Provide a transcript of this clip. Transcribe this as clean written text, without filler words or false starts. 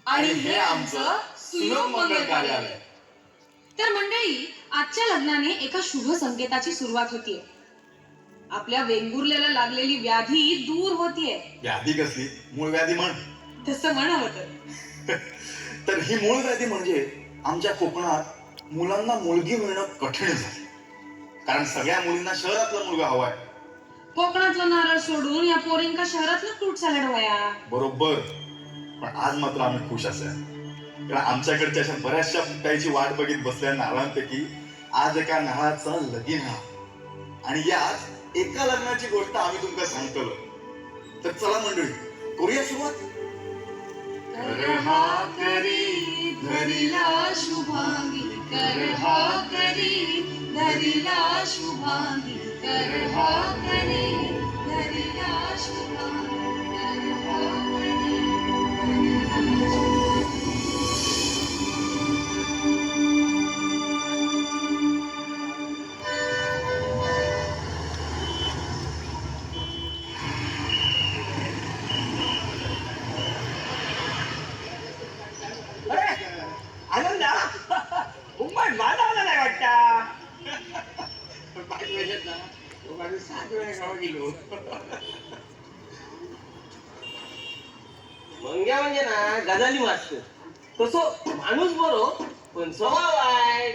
आणि हे आमचं सुयोग मंगल कार्यालय. तर मंडळी, आजच्या लग्नाने एका शुभ संकेताची सुरुवात होतीये. आपल्या वेंगुर्ल्याला लागलेली व्याधी दूर होतीये. व्याधी कसली? मूळ व्याधी म्हण. तसं म्हणावं तर. तर ही मूळ व्याधी म्हणजे आमच्या कोकणात मुलांना मुलगी मिळणं कठीण झालं. कारण सगळ्या मुलींना शहरातला मुलगा हवाय. कोकणातलं नारळ सोडून या पोरींका शहरातलं फ्रूट सॅलड वया. बरोबर. पण आज मात्र आम्ही खुश असेल. कारण आमच्याकडच्या अशा बऱ्याचशा फुटायची वाट बघित बसल्या नारळांपैकी आज एका नारळाचं लगीन हा. आणि यात एका लग्नाची गोष्ट आम्ही तुमका सांगतो. तर चला मंडळी, करूया सुरुवात. कर हा करी धरिला शुभांगी, कर हा करी धरिला शुभांगी, कर हा करी धरिला शुभांगी, कर हा करी धरिला शुभांगी. आनंदा मुंबई माझा आला नाही वाटता. 5 वर्षात ना तो माझं 7 वेळा गावा गेलो. मंग्या म्हणजे ना गजाली मास्तर तसो माणूस बरो पण स्वभाव आहे.